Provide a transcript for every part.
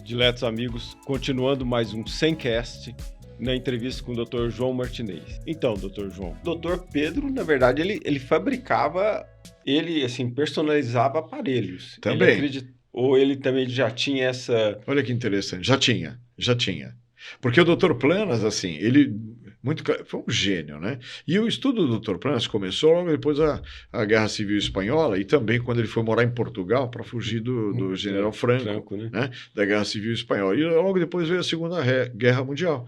Diletos amigos, continuando mais um Semcast na entrevista com o Dr. João Martinez. Então, Dr. João, o Dr. Pedro, na verdade, ele fabricava, ele assim, personalizava aparelhos. Também. Ou ele também já tinha essa... Olha que interessante, já tinha. Porque o Dr. Planas, assim, foi um gênio, né? E o estudo do Dr. Planas começou logo depois da Guerra Civil Espanhola e também quando ele foi morar em Portugal para fugir do general Franco, né? Da Guerra Civil Espanhola. E logo depois veio a Segunda Guerra Mundial.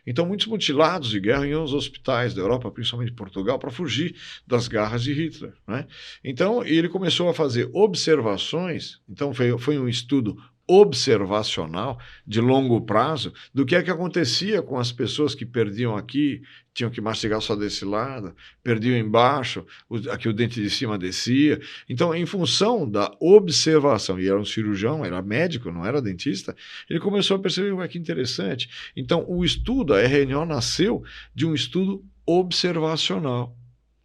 Então, muitos mutilados de guerra iam aos hospitais da Europa, principalmente Portugal, para fugir das garras de Hitler, né? Então, ele começou a fazer observações. Então, foi um estudo observacional de longo prazo do que é que acontecia com as pessoas que perdiam aqui, tinham que mastigar só desse lado, perdiam embaixo, aqui o dente de cima descia. Então, em função da observação, e era um cirurgião, era médico, não era dentista, ele começou a perceber, ué, que interessante. Então, o estudo, a RNO nasceu de um estudo observacional.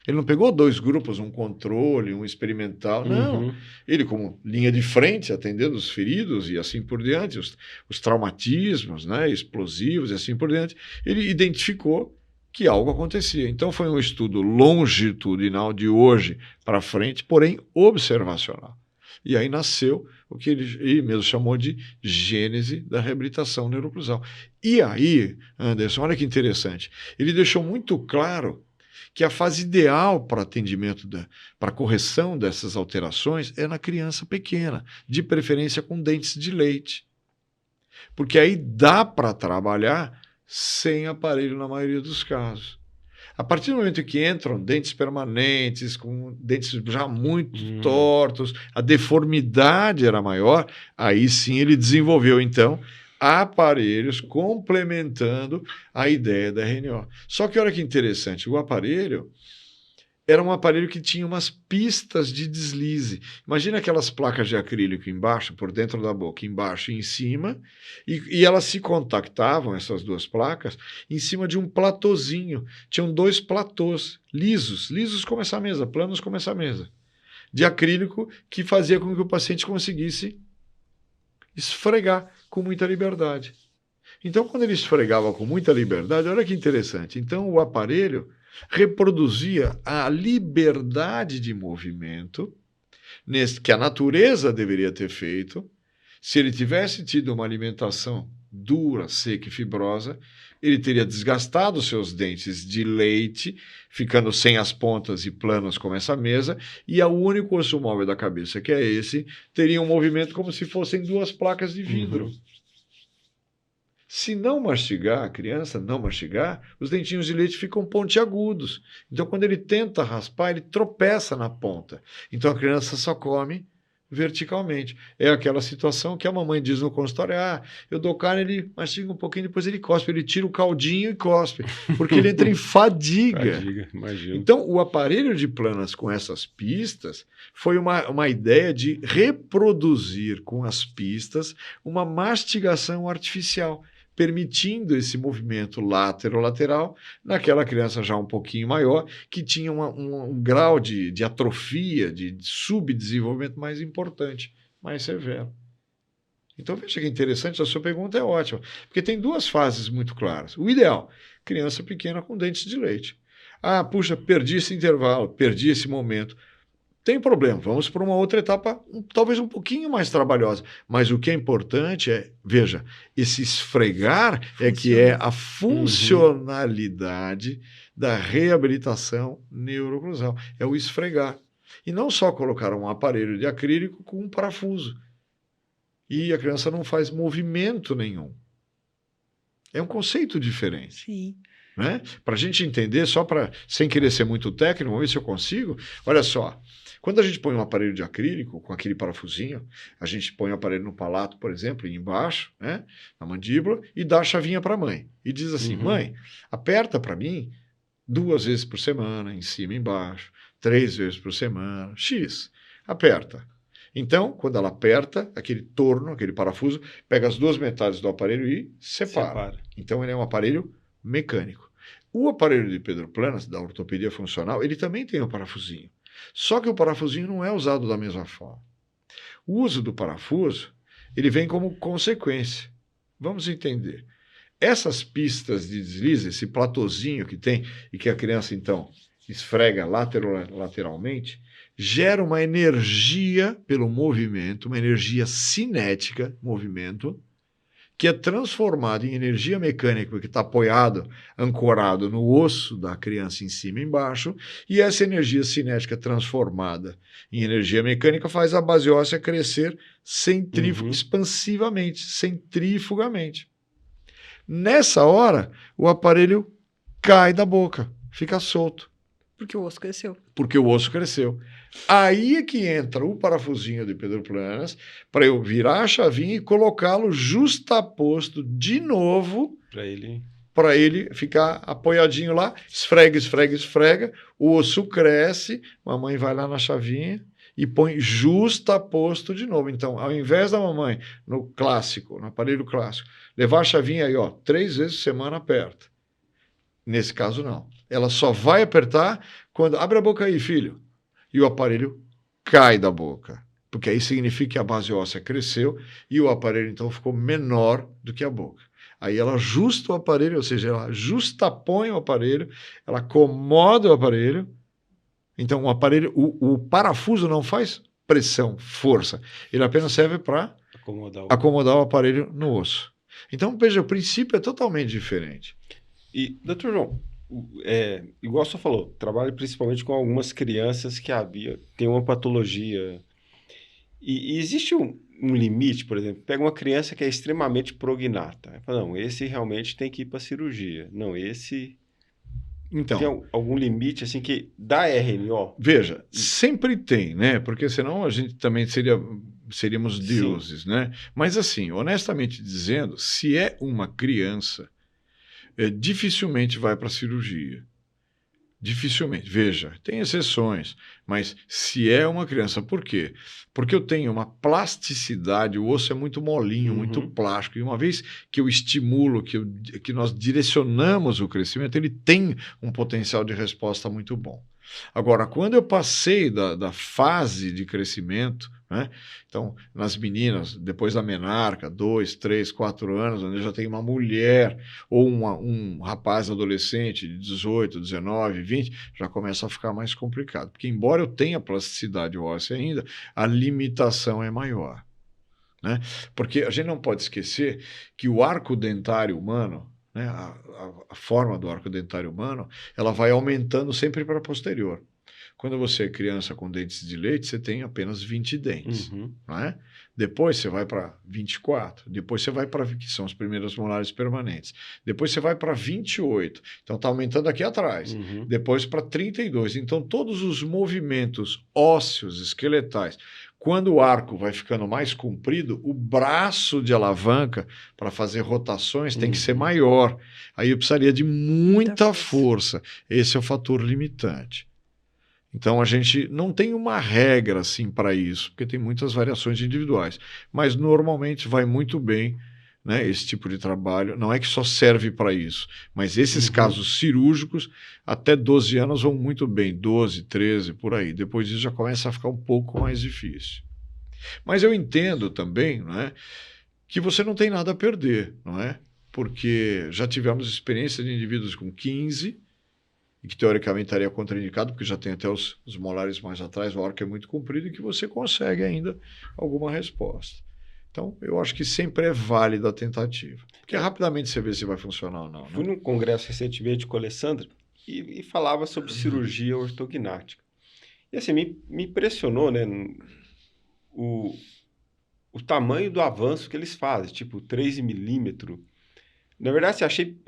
Ele não pegou dois grupos, um controle, um experimental, não. Ele, como linha de frente, atendendo os feridos e assim por diante, os traumatismos, né, explosivos e assim por diante, ele identificou que algo acontecia. Então foi um estudo longitudinal de hoje para frente, porém observacional. E aí nasceu o que ele mesmo chamou de gênese da reabilitação neuroclusal. E aí, Anderson, olha que interessante, ele deixou muito claro que a fase ideal para atendimento, para correção dessas alterações é na criança pequena, de preferência com dentes de leite. Porque aí dá para trabalhar sem aparelho na maioria dos casos. A partir do momento que entram dentes permanentes, com dentes já muito tortos, a deformidade era maior, aí sim ele desenvolveu, então, aparelhos complementando a ideia da RNO. Só que olha que interessante, o aparelho era um aparelho que tinha umas pistas de deslize. Imagina aquelas placas de acrílico embaixo, por dentro da boca, embaixo e em cima, e elas se contactavam, essas duas placas, em cima de um platôzinho. Tinham dois platôs lisos como essa mesa, planos como essa mesa, de acrílico, que fazia com que o paciente conseguisse esfregar com muita liberdade. Então, quando ele esfregava com muita liberdade, olha que interessante. Então, o aparelho reproduzia a liberdade de movimento que a natureza deveria ter feito. Se ele tivesse tido uma alimentação dura, seca e fibrosa, ele teria desgastado seus dentes de leite, ficando sem as pontas e planos como essa mesa, e o único osso móvel da cabeça, que é esse, teria um movimento como se fossem duas placas de vidro. Se não mastigar, a criança não mastigar, os dentinhos de leite ficam pontiagudos. Então, quando ele tenta raspar, ele tropeça na ponta. Então, a criança só come verticalmente. É aquela situação que a mamãe diz no consultório, eu dou carne, ele mastiga um pouquinho, depois ele cospe, ele tira o caldinho e cospe, porque ele entra em fadiga. Imagino. Então, o aparelho de planas com essas pistas foi uma ideia de reproduzir com as pistas uma mastigação artificial, permitindo esse movimento lateral naquela criança já um pouquinho maior, que tinha um grau de atrofia, de subdesenvolvimento mais importante, mais severo. Então, veja que interessante, a sua pergunta é ótima, porque tem duas fases muito claras. O ideal, criança pequena com dentes de leite. Puxa, perdi esse intervalo, perdi esse momento. Tem problema, vamos para uma outra etapa, talvez um pouquinho mais trabalhosa. Mas o que é importante é, veja, esse esfregar é que é a funcionalidade da reabilitação neuroclusal. É o esfregar. E não só colocar um aparelho de acrílico com um parafuso. E a criança não faz movimento nenhum. É um conceito diferente. Sim. Né? Para a gente entender, sem querer ser muito técnico, vamos ver se eu consigo. Olha só. Quando a gente põe um aparelho de acrílico com aquele parafusinho, a gente põe o aparelho no palato, por exemplo, embaixo, né, na mandíbula, e dá a chavinha para a mãe. E diz assim, mãe, aperta para mim 2 vezes por semana, em cima e embaixo, 3 vezes por semana, X. Aperta. Então, quando ela aperta, aquele torno, aquele parafuso, pega as duas metades do aparelho e separa. Então, ele é um aparelho mecânico. O aparelho de Pedro Planas, da ortopedia funcional, ele também tem um parafusinho. Só que o parafusinho não é usado da mesma forma. O uso do parafuso ele vem como consequência. Vamos entender. Essas pistas de deslize, esse platôzinho que tem e que a criança, então, esfrega lateralmente, gera uma energia pelo movimento, uma energia cinética, movimento, que é transformado em energia mecânica, porque está apoiado, ancorado no osso da criança em cima e embaixo, e essa energia cinética transformada em energia mecânica faz a base óssea crescer expansivamente, centrifugamente. Nessa hora, o aparelho cai da boca, fica solto. Porque o osso cresceu. Porque o osso cresceu. Aí é que entra o parafusinho de Pedro Planas para eu virar a chavinha e colocá-lo justaposto de novo para ele ficar apoiadinho lá, esfrega, esfrega, esfrega, o osso cresce, mamãe vai lá na chavinha e põe justaposto de novo. Então, ao invés da mamãe, no clássico, no aparelho clássico, levar a chavinha aí, ó, 3 vezes por semana aperta. Nesse caso, não. Ela só vai apertar quando... Abre a boca aí, filho. E o aparelho cai da boca. Porque aí significa que a base óssea cresceu e o aparelho, então, ficou menor do que a boca. Aí ela ajusta o aparelho, ou seja, ela justapõe o aparelho, ela acomoda o aparelho. Então, o aparelho, o parafuso não faz pressão, força. Ele apenas serve para acomodar o aparelho no osso. Então, veja, o princípio é totalmente diferente. E, doutor João, igual o senhor falou, trabalho principalmente com algumas crianças que tem uma patologia. E existe um limite, por exemplo, pega uma criança que é extremamente prognata. Fala, não, esse realmente tem que ir para cirurgia. Não, esse... Então, tem algum limite assim que dá RNO? Veja, sempre tem, né? Porque senão a gente também seríamos deuses, sim, né? Mas assim, honestamente dizendo, se é uma criança, dificilmente vai para a cirurgia. Dificilmente. Veja, tem exceções, mas se é uma criança, por quê? Porque eu tenho uma plasticidade, o osso é muito molinho, muito plástico, e uma vez que eu estimulo, que nós direcionamos o crescimento, ele tem um potencial de resposta muito bom. Agora, quando eu passei da fase de crescimento, né? Então, nas meninas, depois da menarca, 2, 3, 4 anos, onde eu já tenho uma mulher ou um rapaz adolescente de 18, 19, 20, já começa a ficar mais complicado. Porque, embora eu tenha plasticidade óssea ainda, a limitação é maior, né? Porque a gente não pode esquecer que o arco dentário humano, né, a forma do arco dentário humano, ela vai aumentando sempre para posterior. Quando você é criança com dentes de leite, você tem apenas 20 dentes, não é? Depois você vai para 24, depois você vai para, que são as primeiras molares permanentes, depois você vai para 28, então está aumentando aqui atrás, depois para 32. Então todos os movimentos ósseos, esqueletais, quando o arco vai ficando mais comprido, o braço de alavanca para fazer rotações tem que ser maior. Aí eu precisaria de muita força. Esse é o fator limitante. Então, a gente não tem uma regra assim para isso, porque tem muitas variações individuais. Mas, normalmente, vai muito bem, né, esse tipo de trabalho. Não é que só serve para isso, mas esses casos cirúrgicos, até 12 anos vão muito bem, 12, 13, por aí. Depois disso já começa a ficar um pouco mais difícil. Mas eu entendo também, não é, que você não tem nada a perder, não é? Porque já tivemos experiência de indivíduos com 15, e que teoricamente estaria contraindicado, porque já tem até os molares mais atrás, o arco é muito comprido, e que você consegue ainda alguma resposta. Então, eu acho que sempre é válida a tentativa. Porque rapidamente você vê se vai funcionar ou não. Fui num congresso recentemente com o Alessandro e falava sobre cirurgia ortognática. E assim, me impressionou, né, o tamanho do avanço que eles fazem, tipo 3 milímetros. Na verdade, eu achei...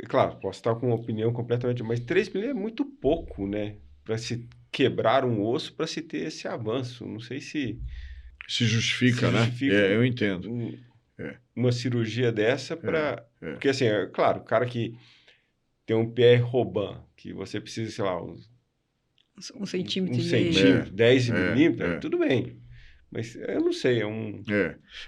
Claro, posso estar com uma opinião completamente... Mas 3 milímetros é muito pouco, né? Para se quebrar um osso, para se ter esse avanço. Não sei se... Se justifica, né? Eu entendo. Uma cirurgia dessa para... Porque assim, claro, o cara que tem um pé Robin, que você precisa, sei lá... Um centímetro. 10 milímetros, tudo bem. Mas eu não sei,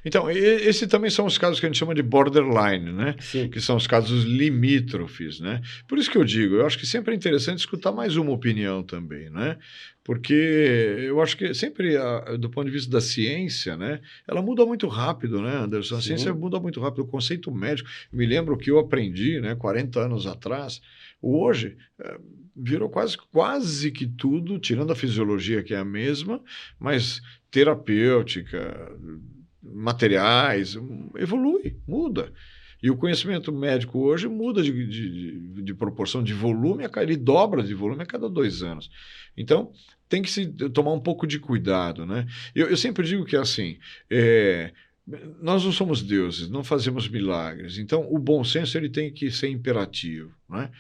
Então, esses também são os casos que a gente chama de borderline, né? Sim. Que são os casos limítrofes, né? Por isso que eu digo, eu acho que sempre é interessante escutar mais uma opinião também, né? Porque eu acho que sempre, do ponto de vista da ciência, né? Ela muda muito rápido, né, Anderson? A Sim. ciência muda muito rápido. O conceito médico, eu me lembro que eu aprendi, né, 40 anos atrás, hoje virou quase que tudo, tirando a fisiologia, que é a mesma, mas terapêutica, materiais, evolui, muda. E o conhecimento médico hoje muda de proporção de volume, ele dobra de volume a cada 2 anos. Então, tem que se tomar um pouco de cuidado, né? Eu sempre digo que é assim, nós não somos deuses, não fazemos milagres. Então, o bom senso ele tem que ser imperativo, né?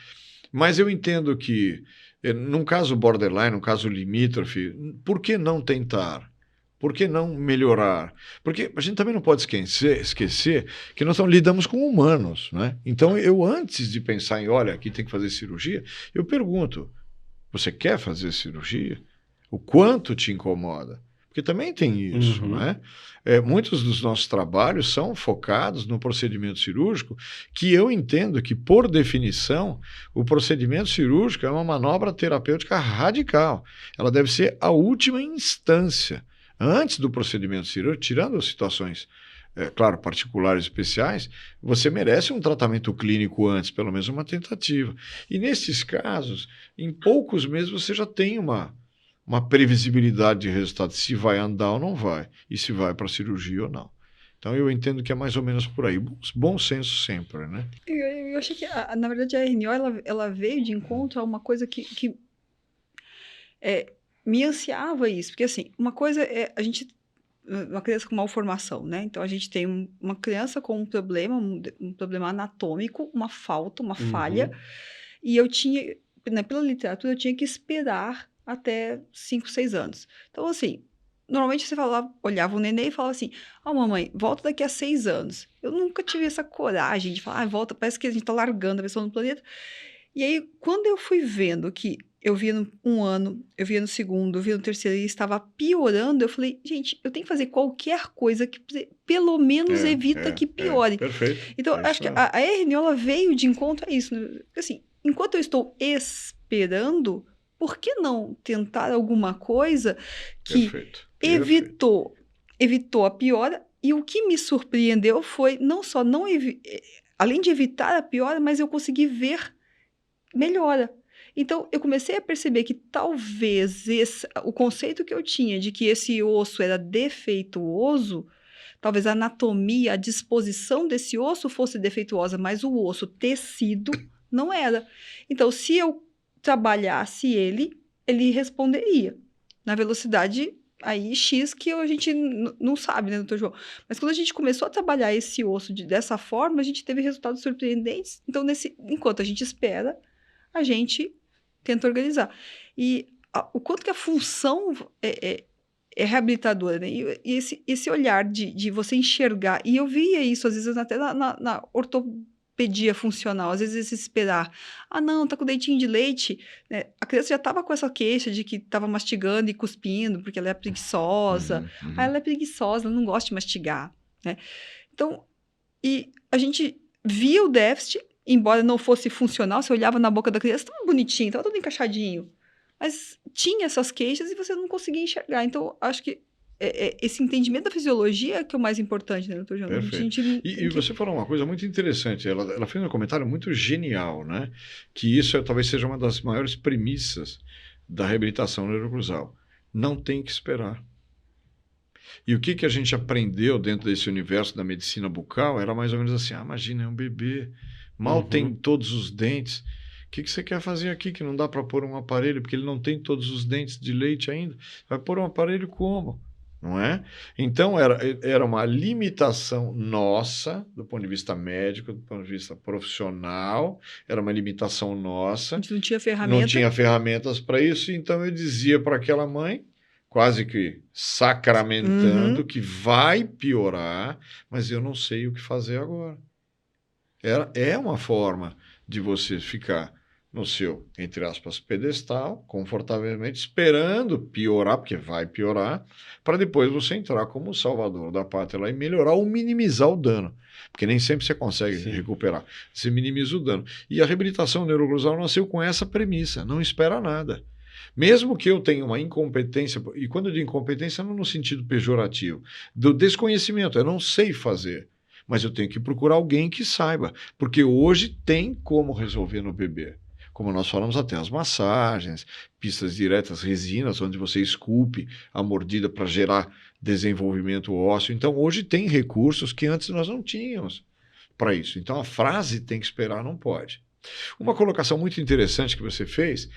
Mas eu entendo que, num caso borderline, num caso limítrofe, por que não tentar? Por que não melhorar? Porque a gente também não pode esquecer que nós lidamos com humanos, né? Então, eu antes de pensar em, olha, aqui tem que fazer cirurgia, eu pergunto, você quer fazer cirurgia? O quanto te incomoda? Porque também tem isso, né? Muitos dos nossos trabalhos são focados no procedimento cirúrgico, que eu entendo que, por definição, o procedimento cirúrgico é uma manobra terapêutica radical. Ela deve ser a última instância. Antes do procedimento cirúrgico, tirando as situações, claro, particulares especiais, você merece um tratamento clínico antes, pelo menos uma tentativa. E nesses casos, em poucos meses você já tem uma previsibilidade de resultado, se vai andar ou não vai, e se vai para a cirurgia ou não. Então eu entendo que é mais ou menos por aí. Bom senso sempre, né? Eu achei que, na verdade, a RNO ela veio de encontro a uma coisa que me ansiava isso. Porque, assim, uma coisa é a gente... Uma criança com malformação, né? Então, a gente tem uma criança com um problema, um problema anatômico, uma falta, uma falha. E eu tinha... Né, pela literatura, eu tinha que esperar até 5, 6 anos. Então, assim, normalmente você olhava o neném e falava assim, mamãe, volta daqui a 6 anos. Eu nunca tive essa coragem de falar, volta, parece que a gente tá largando a pessoa no planeta. E aí, quando eu fui vendo que eu via no 1 ano, eu via no 2º, eu via no 3º e estava piorando, eu falei, gente, eu tenho que fazer qualquer coisa que pelo menos evita que piore. Perfeito. Então, acho que a RNO ela veio de encontro a isso. Né? Assim, enquanto eu estou esperando, por que não tentar alguma coisa que evitou a piora? E o que me surpreendeu foi não só além de evitar a piora, mas eu consegui ver melhora. Então, eu comecei a perceber que talvez o conceito que eu tinha de que esse osso era defeituoso, talvez a anatomia, a disposição desse osso fosse defeituosa, mas o osso, tecido, não era. Então, se eu trabalhasse ele responderia na velocidade aí X que a gente não sabe, né, doutor João? Mas quando a gente começou a trabalhar esse osso dessa forma, a gente teve resultados surpreendentes. Então, enquanto a gente espera, a gente tenta organizar. E o quanto que a função é reabilitadora, né? E esse olhar de você enxergar, e eu via isso, às vezes, até na ortopedia funcional, às vezes esse esperar, não, tá com deitinho de leite, né? A criança já estava com essa queixa de que estava mastigando e cuspindo, porque ela é preguiçosa. Ela é preguiçosa, ela não gosta de mastigar, né? Então, e a gente via o déficit, embora não fosse funcional, você olhava na boca da criança, estava bonitinho, estava tudo encaixadinho. Mas tinha essas queixas e você não conseguia enxergar. Então, acho que esse entendimento da fisiologia é que é o mais importante, né, doutor João? Perfeito. E você falou uma coisa muito interessante. Ela fez um comentário muito genial, né? Que isso talvez seja uma das maiores premissas da reabilitação neurocruzal. Não tem que esperar. E o que a gente aprendeu dentro desse universo da medicina bucal era mais ou menos assim, imagina, é um bebê, mal tem todos os dentes. O que você quer fazer aqui que não dá para pôr um aparelho, porque ele não tem todos os dentes de leite ainda? Vai pôr um aparelho como? Não é? Então, era uma limitação nossa, do ponto de vista médico, do ponto de vista profissional, era uma limitação nossa. A gente não tinha ferramenta. Não tinha ferramentas para isso, então eu dizia para aquela mãe, quase que sacramentando, que vai piorar, mas eu não sei o que fazer agora. É uma forma de você ficar no seu, entre aspas, pedestal, confortavelmente, esperando piorar, porque vai piorar, para depois você entrar como o salvador da pátria lá e melhorar ou minimizar o dano. Porque nem sempre você consegue recuperar. Você minimiza o dano. E a reabilitação neurocruzal nasceu com essa premissa, não espera nada. Mesmo que eu tenha uma incompetência, e quando eu digo incompetência, não no sentido pejorativo, do desconhecimento, eu não sei fazer, mas eu tenho que procurar alguém que saiba, porque hoje tem como resolver no bebê. Como nós falamos até, as massagens, pistas diretas, resinas, onde você esculpe a mordida para gerar desenvolvimento ósseo. Então, hoje tem recursos que antes nós não tínhamos para isso. Então, a frase tem que esperar, não pode. Uma colocação muito interessante que você fez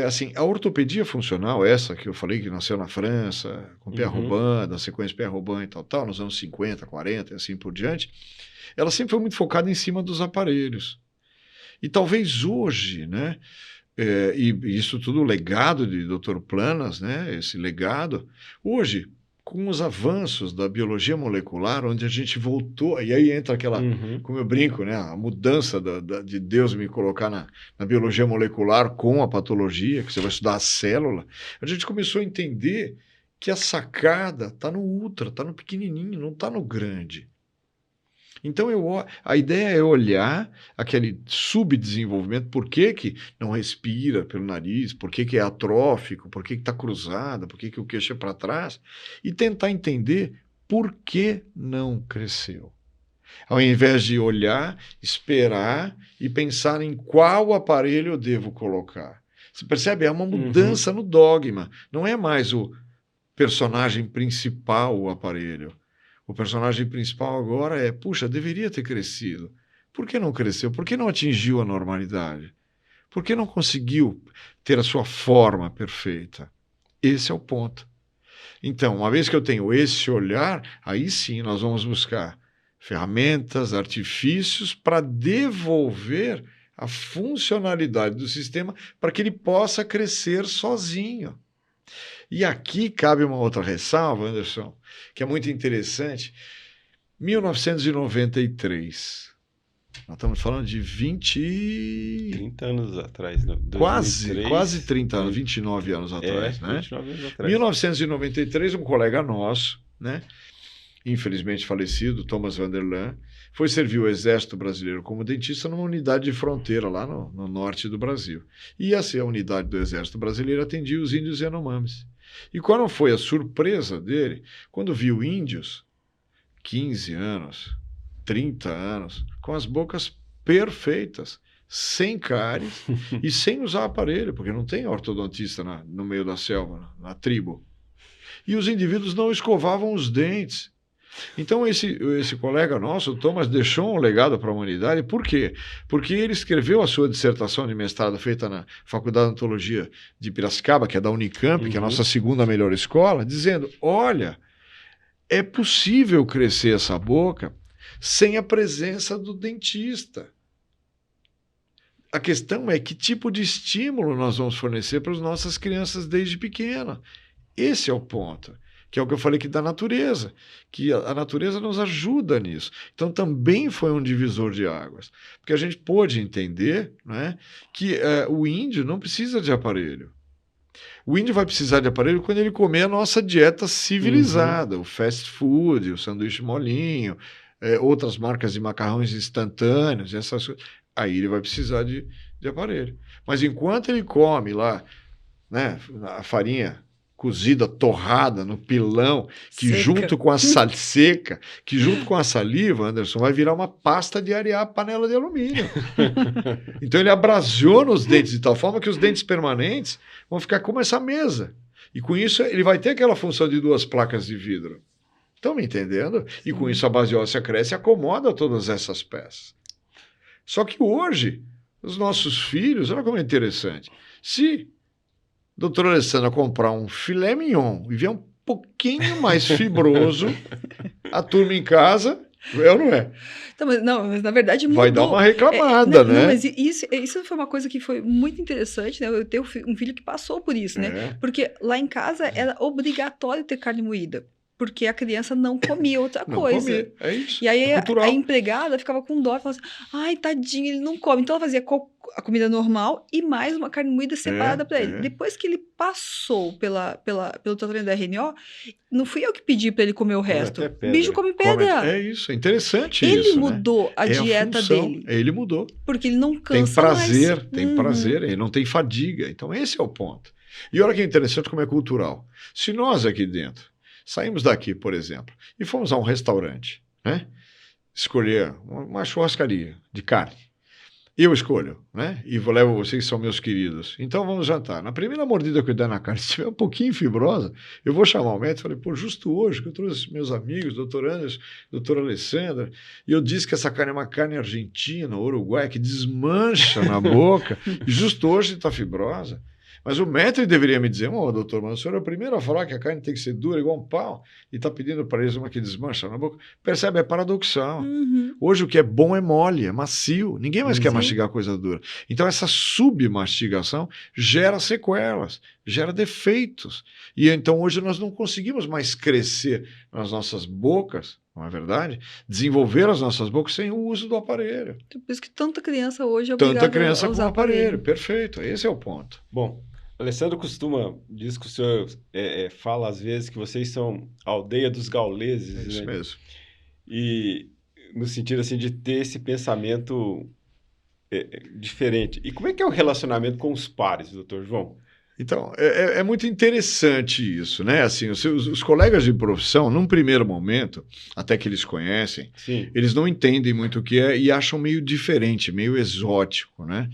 assim, a ortopedia funcional, essa que eu falei que nasceu na França, com Pierre Robin, da sequência Pierre Robin e tal, nos anos 50, 40 e assim por diante, ela sempre foi muito focada em cima dos aparelhos. E talvez hoje, né, e isso tudo legado de Dr. Planas, né, esse legado, hoje, com os avanços da biologia molecular, onde a gente voltou, e aí entra aquela, como eu brinco, né, a mudança de Deus me colocar na biologia molecular com a patologia, que você vai estudar a célula, a gente começou a entender que a sacada está no ultra, está no pequenininho, não está no grande. Então, a ideia é olhar aquele subdesenvolvimento, por que não respira pelo nariz, por que é atrófico, por que está cruzada, por que o queixo é para trás, e tentar entender por que não cresceu. Ao invés de olhar, esperar e pensar em qual aparelho eu devo colocar. Você percebe? É uma mudança no dogma. Não é mais o personagem principal o aparelho. O personagem principal agora puxa, deveria ter crescido. Por que não cresceu? Por que não atingiu a normalidade? Por que não conseguiu ter a sua forma perfeita? Esse é o ponto. Então, uma vez que eu tenho esse olhar, aí sim nós vamos buscar ferramentas, artifícios para devolver a funcionalidade do sistema para que ele possa crescer sozinho. E aqui cabe uma outra ressalva, Anderson, que é muito interessante. 1993. Nós estamos falando de 30 anos atrás. Né? Quase 30 anos, 29 anos atrás. Né? 29 anos atrás. 1993, um colega nosso, né, infelizmente falecido, Thomas Vanderlan, foi servir o Exército Brasileiro como dentista numa unidade de fronteira lá no norte do Brasil. E essa unidade do Exército Brasileiro atendia os índios Yanomamis. E qual foi a surpresa dele quando viu índios, 15 anos, 30 anos, com as bocas perfeitas, sem cáries e sem usar aparelho, porque não tem ortodontista no meio da selva, na tribo. E os indivíduos não escovavam os dentes. Então esse colega nosso, o Thomas, deixou um legado para a humanidade. Por quê? Porque ele escreveu a sua dissertação de mestrado feita na Faculdade de Odontologia de Piracicaba, que é da Unicamp, que é a nossa segunda melhor escola, dizendo, olha, é possível crescer essa boca sem a presença do dentista. A questão é que tipo de estímulo nós vamos fornecer para as nossas crianças desde pequena. Esse é o ponto. Que é o que eu falei aqui da natureza, que a natureza nos ajuda nisso. Então também foi um divisor de águas, porque a gente pôde entender, né, que o índio não precisa de aparelho. O índio vai precisar de aparelho quando ele comer a nossa dieta civilizada, o fast food, o sanduíche molinho, outras marcas de macarrões instantâneos, essas coisas. Aí ele vai precisar de aparelho. Mas enquanto ele come lá, né, a farinha cozida, torrada no pilão, que Seca. junto com a seca, que junto com a saliva, Anderson, vai virar uma pasta de arear a panela de alumínio. Então ele abrasiona os dentes de tal forma que os dentes permanentes vão ficar como essa mesa. E com isso ele vai ter aquela função de 2 placas de vidro. Estão me entendendo? E com isso a base óssea cresce e acomoda todas essas peças. Só que hoje, os nossos filhos, olha como é interessante, se doutora Alessandra comprar um filé mignon e vier um pouquinho mais fibroso, a turma em casa, é ou não é? Então, mas na verdade mudou. Vai dar uma reclamada, né? Não, mas isso foi uma coisa que foi muito interessante, né? Eu tenho um filho que passou por isso, né? Porque lá em casa era obrigatório ter carne moída, porque a criança não comia outra coisa. Comia. É isso. E aí é a empregada ficava com dó, falava assim, ai, tadinho, ele não come. Então ela fazia a comida normal e mais uma carne moída separada para ele. é. Depois que ele passou pelo tratamento da RNO, não fui eu que pedi para ele comer o resto. até pedra. O bicho come pedra. É isso, é interessante Ele isso, né? mudou a É dieta função, dele, Ele mudou. porque ele não Tem cansa prazer, mais. tem prazer, ele não tem fadiga. Então, esse é o ponto. E olha que interessante como é cultural. Se nós aqui dentro saímos daqui, por exemplo, e fomos a um restaurante, né? Escolher uma churrascaria de carne. Eu escolho, né? E levo vocês que são meus queridos. Então vamos jantar. Na primeira mordida que eu der na carne, se estiver um pouquinho fibrosa, eu vou chamar o médico e falei, pô, justo hoje que eu trouxe meus amigos, doutor Anderson, doutora Alessandra, e eu disse que essa carne é uma carne argentina, uruguaia, que desmancha na boca, e justo hoje está fibrosa. Mas o médico deveria me dizer, doutor, mas o senhor é o primeiro a falar que a carne tem que ser dura, igual um pau, e está pedindo para eles uma que desmancha na boca. Percebe? É paradoxal. Hoje o que é bom é mole, é macio. Ninguém mais quer Sim. mastigar coisa dura. Então essa submastigação gera sequelas, gera defeitos. E então hoje nós não conseguimos mais crescer nas nossas bocas, não é verdade? Desenvolver as nossas bocas sem o uso do aparelho. Por isso que tanta criança hoje é obrigada Tanta criança a com usar aparelho. Perfeito, esse é o ponto. Bom, Alessandro diz que o senhor fala às vezes que vocês são a aldeia dos gauleses, É isso né? mesmo. E no sentido assim de ter esse pensamento diferente. E como é que é o relacionamento com os pares, doutor João? Então, é muito interessante isso, né? Assim, os colegas de profissão, num primeiro momento, até que eles conhecem, Sim. eles não entendem muito o que é e acham meio diferente, meio exótico, né?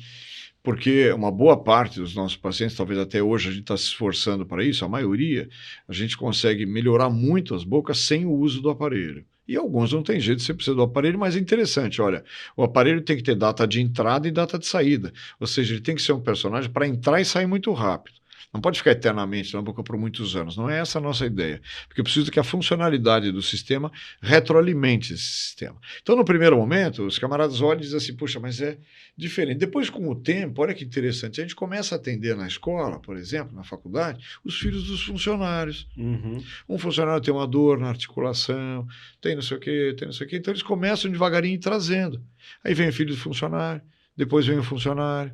Porque uma boa parte dos nossos pacientes, talvez até hoje a gente está se esforçando para isso, a maioria, a gente consegue melhorar muito as bocas sem o uso do aparelho. E alguns não tem jeito, você precisa do aparelho, mas é interessante, olha, o aparelho tem que ter data de entrada e data de saída, ou seja, ele tem que ser um personagem para entrar e sair muito rápido. Não pode ficar eternamente na boca por muitos anos, não é essa a nossa ideia, porque eu preciso que a funcionalidade do sistema retroalimente esse sistema. Então, no primeiro momento, os camaradas olham e dizem assim, puxa, mas é diferente. Depois, com o tempo, olha que interessante, a gente começa a atender na escola, por exemplo, na faculdade, os filhos dos funcionários. Uhum. Um funcionário tem uma dor na articulação, tem não sei o quê, então eles começam devagarinho trazendo. Aí vem o filho do funcionário, depois vem o funcionário,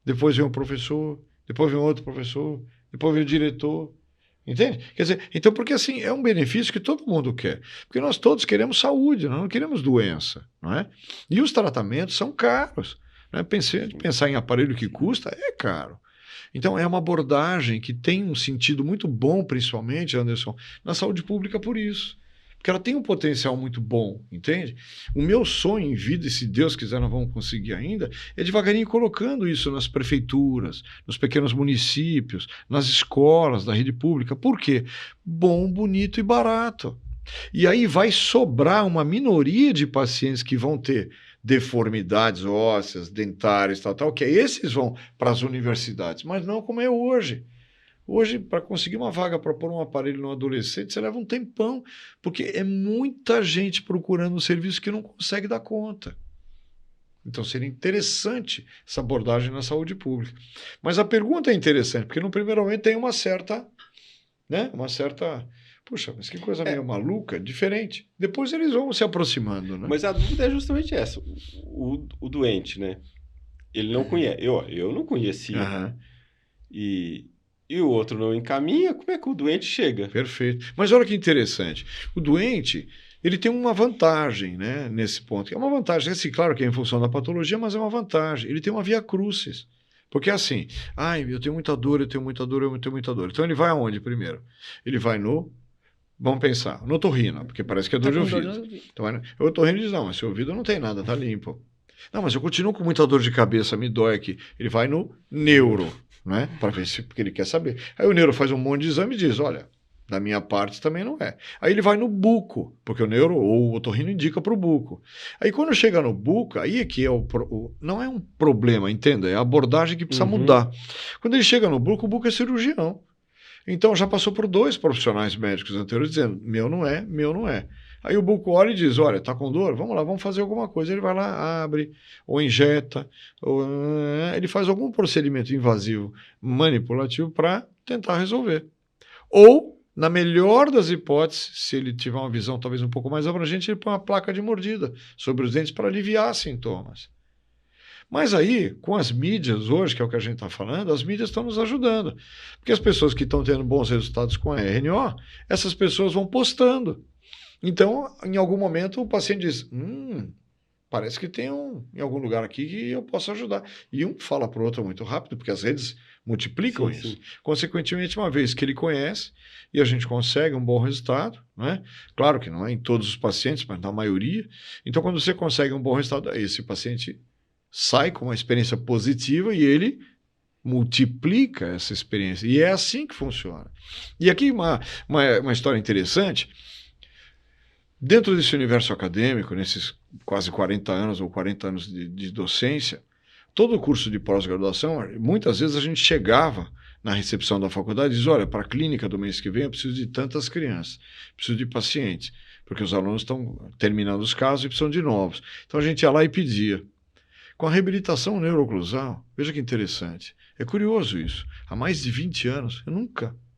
depois vem o professor, depois vem outro professor, depois vem o diretor, entende? Quer dizer, então porque assim, é um benefício que todo mundo quer, porque nós todos queremos saúde, nós não queremos doença, não é? E os tratamentos são caros, né? Pensar em aparelho que custa é caro. Então é uma abordagem que tem um sentido muito bom, principalmente, Anderson, na saúde pública por isso. Porque ela tem um potencial muito bom, entende? O meu sonho em vida, e se Deus quiser nós vamos conseguir ainda, é devagarinho colocando isso nas prefeituras, nos pequenos municípios, nas escolas da rede pública. Por quê? Bom, bonito e barato. E aí vai sobrar uma minoria de pacientes que vão ter deformidades ósseas, dentárias, tal, que esses vão para as universidades, mas não como é hoje. Hoje, para conseguir uma vaga para pôr um aparelho no adolescente, você leva um tempão, porque é muita gente procurando um serviço que não consegue dar conta. Então, seria interessante essa abordagem na saúde pública. Mas a pergunta é interessante, porque no primeiro momento tem uma certa, puxa, mas que coisa meio maluca, diferente. Depois eles vão se aproximando, né? Mas a dúvida é justamente essa. O doente, né? Ele não conhece. Eu não conhecia. Aham. E o outro não encaminha, como é que o doente chega? Perfeito. Mas olha que interessante. O doente, ele tem uma vantagem, né, nesse ponto. É uma vantagem, assim, claro que é em função da patologia, mas é uma vantagem. Ele tem uma via crucis. Porque assim, eu tenho muita dor, eu tenho muita dor, eu tenho muita dor. Então ele vai aonde primeiro? Ele vai vamos pensar, no otorrino, porque parece que é dor de ouvido. Então, o otorrino diz, não, mas seu ouvido não tem nada, tá limpo. Não, mas eu continuo com muita dor de cabeça, me dói aqui. Ele vai no neuro, né? Para ver se, porque ele quer saber. Aí o neuro faz um monte de exame e diz, olha, da minha parte também não é. Aí ele vai no buco, porque o neuro ou o otorrino indica para o buco. Aí quando chega no buco, aí é que é não é um problema, entenda? É a abordagem que precisa mudar. Quando ele chega no buco, o buco é cirurgião. Então já passou por 2 profissionais médicos anteriores dizendo, meu não é, meu não é. Aí o buco olha e diz, olha, tá com dor? Vamos lá, vamos fazer alguma coisa. Ele vai lá, abre, ou injeta, ou ele faz algum procedimento invasivo manipulativo para tentar resolver. Ou, na melhor das hipóteses, se ele tiver uma visão talvez um pouco mais abrangente, ele põe uma placa de mordida sobre os dentes para aliviar sintomas. Mas aí, com as mídias hoje, que é o que a gente está falando, as mídias estão nos ajudando. Porque as pessoas que estão tendo bons resultados com a RNO, essas pessoas vão postando. Então, em algum momento, o paciente diz, parece que tem em algum lugar aqui que eu posso ajudar. E um fala para o outro muito rápido, porque as redes multiplicam Sim, isso. sim. Consequentemente, uma vez que ele conhece e a gente consegue um bom resultado, né? Claro que não é em todos os pacientes, mas na maioria. Então, quando você consegue um bom resultado, esse paciente sai com uma experiência positiva e ele multiplica essa experiência. E é assim que funciona. E aqui uma história interessante. Dentro desse universo acadêmico, nesses quase 40 anos ou 40 anos de docência, todo o curso de pós-graduação, muitas vezes a gente chegava na recepção da faculdade e dizia, olha, para a clínica do mês que vem eu preciso de tantas crianças, preciso de pacientes, porque os alunos estão terminando os casos e precisam de novos. Então a gente ia lá e pedia. Com a reabilitação neuroclusal, veja que interessante, é curioso isso, há mais de 20 anos,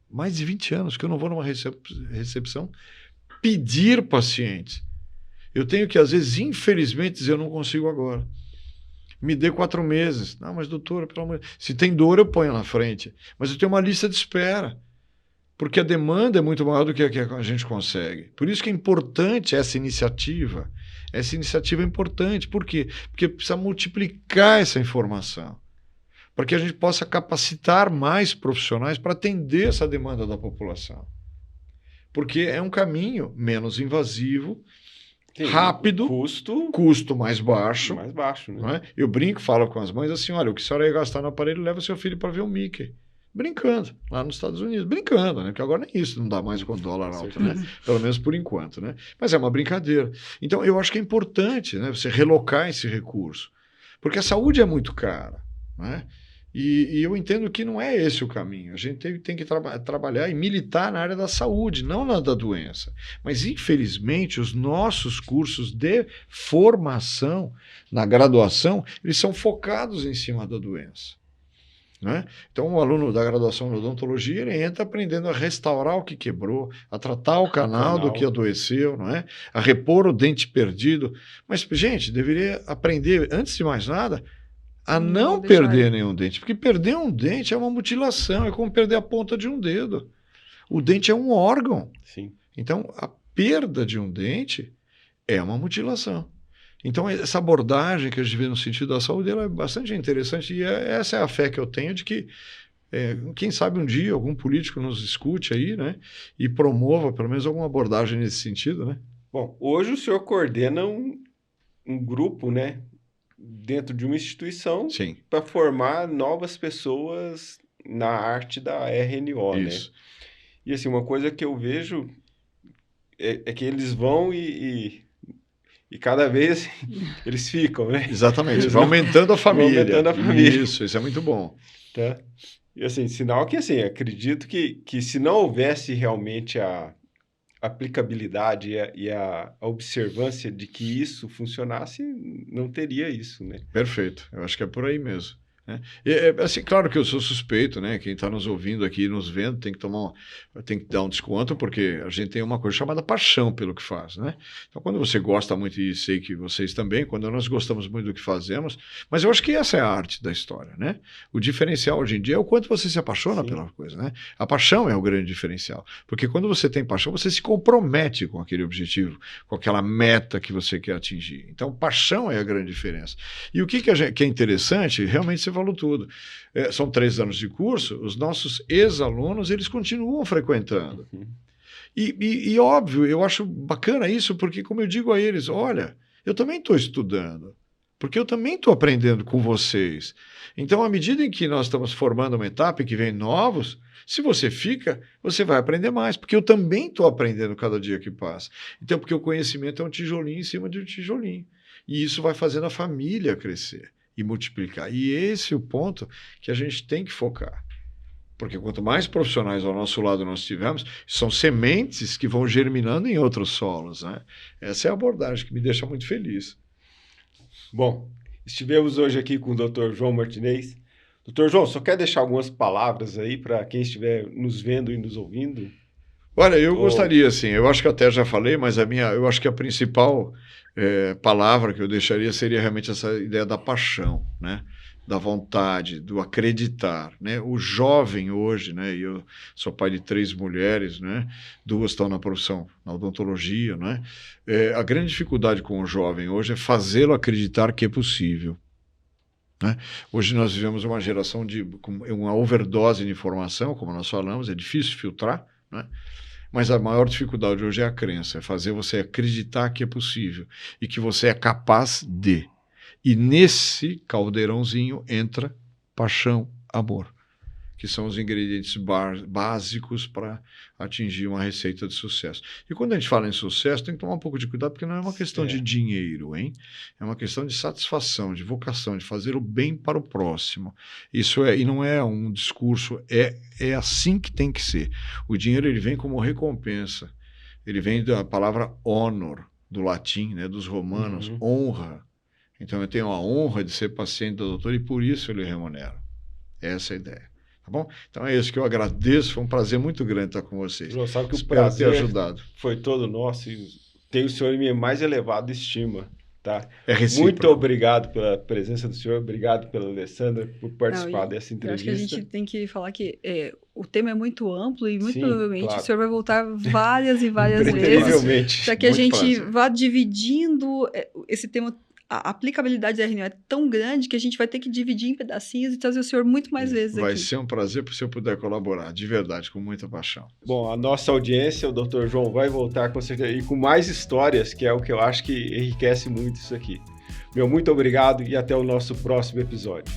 mais de 20 anos que eu não vou numa recepção pedir pacientes. Eu tenho que, às vezes, infelizmente, dizer, eu não consigo agora. Me dê 4 meses. Não, mas doutora, pelo amor de Deus. Se tem dor, eu ponho na frente. Mas eu tenho uma lista de espera. Porque a demanda é muito maior do que a gente consegue. Por isso que é importante essa iniciativa. Essa iniciativa é importante. Por quê? Porque precisa multiplicar essa informação. Para que a gente possa capacitar mais profissionais para atender essa demanda da população. Porque é um caminho menos invasivo, Sim, rápido, custo mais baixo. Mais baixo, né? Não é? Eu brinco, falo com as mães assim, olha, o que a senhora ia gastar no aparelho, leva seu filho para ver o Mickey. Brincando, lá nos Estados Unidos. Brincando, né? Porque agora nem isso não dá mais com o dólar alto, né? Pelo menos por enquanto, né? Mas é uma brincadeira. Então, eu acho que é importante, né, você relocar esse recurso. Porque a saúde é muito cara, né? E eu entendo que não é esse o caminho. A gente tem que trabalhar e militar na área da saúde, não na da doença. Mas, infelizmente, os nossos cursos de formação na graduação, eles são focados em cima da doença. Né? Então, o aluno da graduação em odontologia, ele entra aprendendo a restaurar o que quebrou, a tratar o canal do que adoeceu, não é? A repor o dente perdido. Mas, gente, deveria aprender, antes de mais nada, a não perder nenhum dente, porque perder um dente é uma mutilação, é como perder a ponta de um dedo. O dente é um órgão. Sim. Então, a perda de um dente é uma mutilação. Então, essa abordagem que a gente vê no sentido da saúde, ela é bastante interessante e essa é a fé que eu tenho de que, quem sabe um dia algum político nos escute aí, né, e promova pelo menos alguma abordagem nesse sentido, né? Bom, hoje o senhor coordena um grupo, né, dentro de uma instituição para formar novas pessoas na arte da RNO, Isso. né? E assim, uma coisa que eu vejo é que eles vão e cada vez eles ficam, né? Exatamente, vai aumentando a família. Vai aumentando a família. Isso é muito bom. Tá? E assim, sinal que assim, acredito que se não houvesse realmente a aplicabilidade e a observância de que isso funcionasse, não teria isso, né? Perfeito, eu acho que é por aí mesmo. Né? Assim, claro que eu sou suspeito, né? Quem está nos ouvindo aqui, nos vendo, tem que dar um desconto, porque a gente tem uma coisa chamada paixão pelo que faz, né? Então, quando você gosta muito, e sei que vocês também, quando nós gostamos muito do que fazemos, mas eu acho que essa é a arte da história, né? O diferencial hoje em dia é o quanto você se apaixona pela coisa, né? A paixão é o grande diferencial, porque quando você tem paixão, você se compromete com aquele objetivo, com aquela meta que você quer atingir. Então, paixão é a grande diferença. E o que é interessante, realmente você falou tudo. São 3 anos de curso, os nossos ex-alunos, eles continuam frequentando. Uhum. E óbvio, eu acho bacana isso, porque como eu digo a eles, olha, eu também estou estudando, porque eu também estou aprendendo com vocês. Então, à medida em que nós estamos formando uma etapa e que vem novos, se você fica, você vai aprender mais, porque eu também estou aprendendo cada dia que passa. Então, porque o conhecimento é um tijolinho em cima de um tijolinho. E isso vai fazendo a família crescer e multiplicar. E esse é o ponto que a gente tem que focar. Porque quanto mais profissionais ao nosso lado nós tivermos, são sementes que vão germinando em outros solos, né? Essa é a abordagem que me deixa muito feliz. Bom, estivemos hoje aqui com o Dr. João Martinez. Dr. João, só quer deixar algumas palavras aí para quem estiver nos vendo e nos ouvindo? Olha, eu gostaria, assim, eu acho que até já falei, mas eu acho que a principal palavra que eu deixaria seria realmente essa ideia da paixão, né? Da vontade, do acreditar, né? O jovem hoje, né? E eu sou pai de 3 mulheres, né? 2 estão na profissão, na odontologia, né? A grande dificuldade com o jovem hoje é fazê-lo acreditar que é possível, né? Hoje nós vivemos uma geração com uma overdose de informação, como nós falamos, é difícil filtrar, né? Mas a maior dificuldade hoje é a crença, é fazer você acreditar que é possível e que você é capaz de. E nesse caldeirãozinho entra paixão, amor, que são os ingredientes básicos para atingir uma receita de sucesso. E quando a gente fala em sucesso, tem que tomar um pouco de cuidado, porque não é uma questão de dinheiro, hein? É uma questão de satisfação, de vocação, de fazer o bem para o próximo. E não é um discurso, é assim que tem que ser. O dinheiro, ele vem como recompensa. Ele vem da palavra honor, do latim, né, dos romanos, honra. Então eu tenho a honra de ser paciente do doutor e por isso eu lhe remunero. Essa é a ideia. Tá bom? Então é isso que eu agradeço. Foi um prazer muito grande estar com vocês. João, sabe que Espero o prazer ter ajudado. Foi todo nosso e tenho o senhor em minha mais elevada estima. Tá? É recíproco. Muito obrigado pela presença do senhor, obrigado pela Alessandra por participar dessa entrevista. Eu acho que a gente tem que falar que o tema é muito amplo e muito Sim, provavelmente claro. o senhor vai voltar várias e várias vezes para que a gente vá dividindo esse tema. A aplicabilidade da RNO é tão grande que a gente vai ter que dividir em pedacinhos e trazer o senhor muito mais vezes aqui. Vai ser um prazer se eu puder colaborar, de verdade, com muita paixão. Bom, a nossa audiência, o Dr. João vai voltar com certeza e com mais histórias, que é o que eu acho que enriquece muito isso aqui. Meu muito obrigado e até o nosso próximo episódio.